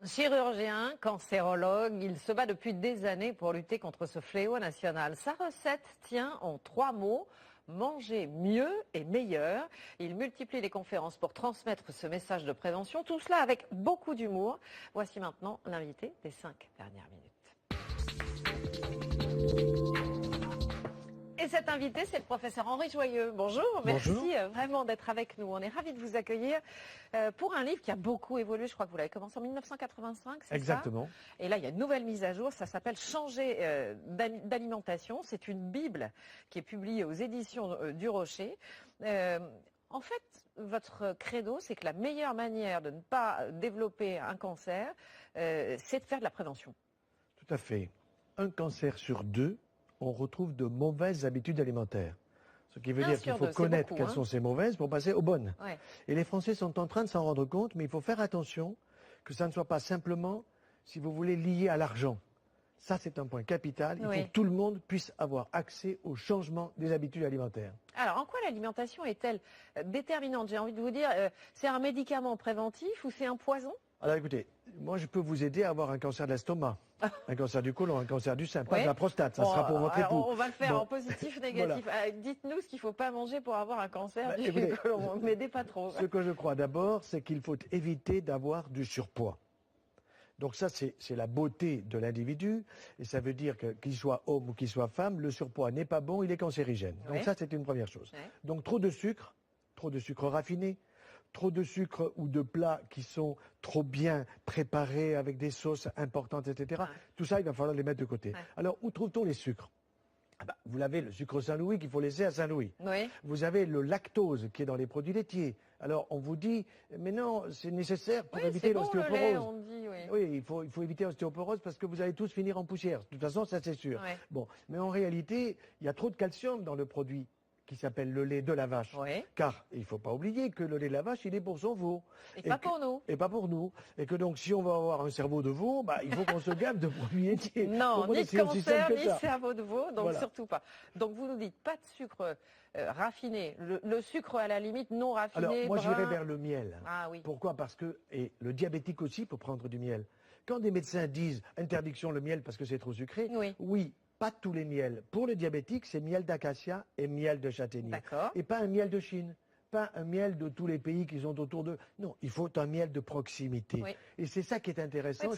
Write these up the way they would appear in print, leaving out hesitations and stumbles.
Chirurgien, cancérologue, il se bat depuis des années pour lutter contre ce fléau national. Sa recette tient en 3 mots. Manger mieux et meilleur. Il multiplie les conférences pour transmettre ce message de prévention. Tout cela avec beaucoup d'humour. Voici maintenant l'invité des 5 dernières minutes. Et cet invité, c'est le professeur Henri Joyeux. Bonjour, Bonjour. merci vraiment d'être avec nous. On est ravis de vous accueillir pour un livre qui a beaucoup évolué. Je crois que vous l'avez commencé en 1985, c'est ça? Exactement. Et là, il y a une nouvelle mise à jour. Ça s'appelle Changer d'alimentation. C'est une Bible qui est publiée aux éditions du Rocher. En fait, votre credo, c'est que la meilleure manière de ne pas développer un cancer, c'est de faire de la prévention. Tout à fait. Un cancer sur 2, on retrouve de mauvaises habitudes alimentaires. Ce qui veut dire qu'il faut connaître quelles sont ces mauvaises pour passer aux bonnes. Ouais. Et les Français sont en train de s'en rendre compte, mais il faut faire attention que ça ne soit pas simplement, si vous voulez, lié à l'argent. Ça, c'est un point capital. Il faut que tout le monde puisse avoir accès au changement des habitudes alimentaires. Alors, en quoi l'alimentation est-elle déterminante? J'ai envie de vous dire, c'est un médicament préventif ou c'est un poison? Alors écoutez, moi je peux vous aider à avoir un cancer de l'estomac, un cancer du côlon, un cancer du sein, pas de la prostate, ça sera pour votre époux. On va le faire en positif, négatif. Voilà. Dites-nous ce qu'il ne faut pas manger pour avoir un cancer du côlon, ne m'aidez pas trop. Ce que je crois d'abord, c'est qu'il faut éviter d'avoir du surpoids. Donc ça, c'est la beauté de l'individu, et ça veut dire qu'il soit homme ou qu'il soit femme, le surpoids n'est pas bon, il est cancérigène. Donc ça, c'est une première chose. Donc trop de sucre raffiné, trop de sucre ou de plats qui sont trop bien préparés avec des sauces importantes, etc. Tout ça, il va falloir les mettre de côté. Alors, où trouve-t-on les sucres? Vous avez le sucre Saint-Louis qu'il faut laisser à Saint-Louis. Vous avez le lactose qui est dans les produits laitiers. Alors, on vous dit, mais non, c'est nécessaire pour éviter l'ostéoporose. Oui, il faut éviter l'ostéoporose parce que vous allez tous finir en poussière. De toute façon, ça c'est sûr. Bon, mais en réalité, il y a trop de calcium dans le produit qui s'appelle le lait de la vache. Car il ne faut pas oublier que le lait de la vache, il est pour son veau. Et pas pour nous. Et pas pour nous. Et que donc, si on veut avoir un cerveau de veau, il faut qu'on se gave de produits laitiers. Non, ni cancer, ni cerveau de veau, donc surtout pas. Donc vous nous dites pas de sucre raffiné. Le sucre à la limite non raffiné. Alors moi j'irais vers le miel. Ah oui. Pourquoi? Parce que, et le diabétique aussi peut prendre du miel. Quand des médecins disent interdiction le miel parce que c'est trop sucré, oui. Pas tous les miels. Pour le diabétique, c'est miel d'acacia et miel de châtaignier. Et pas un miel de Chine. Pas un miel de tous les pays qui sont autour d'eux. Non, il faut un miel de proximité. Et c'est ça qui est intéressant.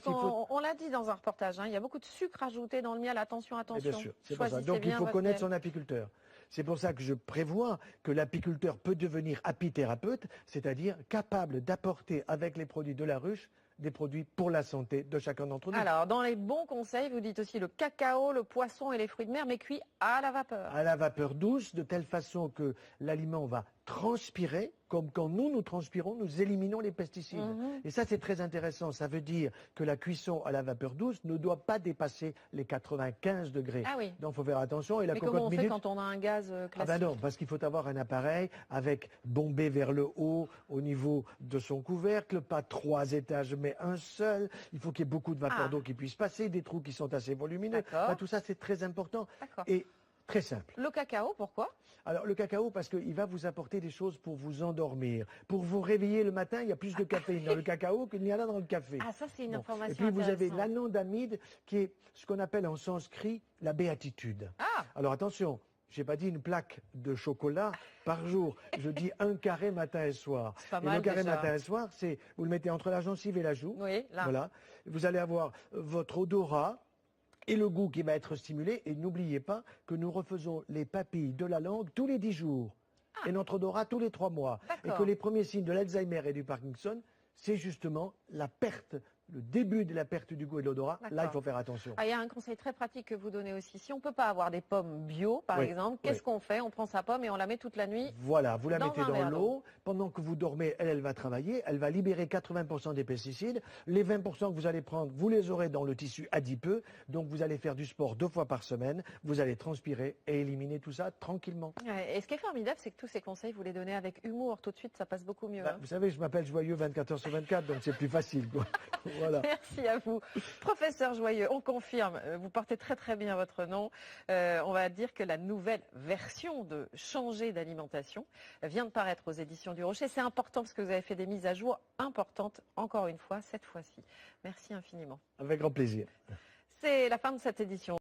On l'a dit dans un reportage, il y a beaucoup de sucre ajouté dans le miel. Attention, attention. Bien sûr, c'est pour ça. Donc il faut connaître son apiculteur. C'est pour ça que je prévois que l'apiculteur peut devenir apithérapeute, c'est-à-dire capable d'apporter avec les produits de la ruche des produits pour la santé de chacun d'entre nous. Alors, dans les bons conseils, vous dites aussi le cacao, le poisson et les fruits de mer, mais cuits à la vapeur. À la vapeur douce, de telle façon que l'aliment va transpirer, comme quand nous transpirons, nous éliminons les pesticides. Et ça, c'est très intéressant. Ça veut dire que la cuisson à la vapeur douce ne doit pas dépasser les 95 degrés. Donc, il faut faire attention. Et la comment on fait quand on a un gaz classique? Non, parce qu'il faut avoir un appareil avec bombé vers le haut, au niveau de son couvercle, pas 3 étages, mais un seul. Il faut qu'il y ait beaucoup de vapeur d'eau qui puisse passer, des trous qui sont assez volumineux. Tout ça, c'est très important. Et très simple. Le cacao, pourquoi? Alors le cacao, parce qu'il va vous apporter des choses pour vous endormir. Pour vous réveiller le matin, il y a plus de caféine dans le cacao qu'il n'y en a dans le café. Ah, ça c'est une information. Et puis vous avez l'anandamide, qui est ce qu'on appelle en sanskrit la béatitude. Alors attention, j'ai pas dit une plaque de chocolat par jour. Je dis un carré matin et soir. Pas mal, le carré matin et soir, c'est vous le mettez entre la gencive et la joue. Voilà. Vous allez avoir votre odorat et le goût qui va être stimulé. Et n'oubliez pas que nous refaisons les papilles de la langue tous les 10 jours. Et notre odorat tous les 3 mois. Et que les premiers signes de l'Alzheimer et du Parkinson, c'est justement la perte, le début de la perte du goût et de l'odorat. Là, il faut faire attention. Il y a un conseil très pratique que vous donnez aussi. Si on ne peut pas avoir des pommes bio, par exemple, qu'est-ce qu'on fait? On prend sa pomme et on la met toute la nuit. Voilà, vous la mettez dans l'eau. Pendant que vous dormez, elle va travailler. Elle va libérer 80% des pesticides. Les 20% que vous allez prendre, vous les aurez dans le tissu adipeux. Donc, vous allez faire du sport 2 fois par semaine. Vous allez transpirer et éliminer tout ça tranquillement. Et ce qui est formidable, c'est que tous ces conseils, vous les donnez avec humour. Tout de suite, ça passe beaucoup mieux. Vous savez, je m'appelle Joyeux 24 heures sur 24, donc c'est plus facile, quoi. Voilà. Merci à vous. Professeur Joyeux, on confirme, vous portez très très bien votre nom. On va dire que la nouvelle version de Changer d'alimentation vient de paraître aux éditions du Rocher. C'est important parce que vous avez fait des mises à jour importantes, encore une fois, cette fois-ci. Merci infiniment. Avec grand plaisir. C'est la fin de cette édition.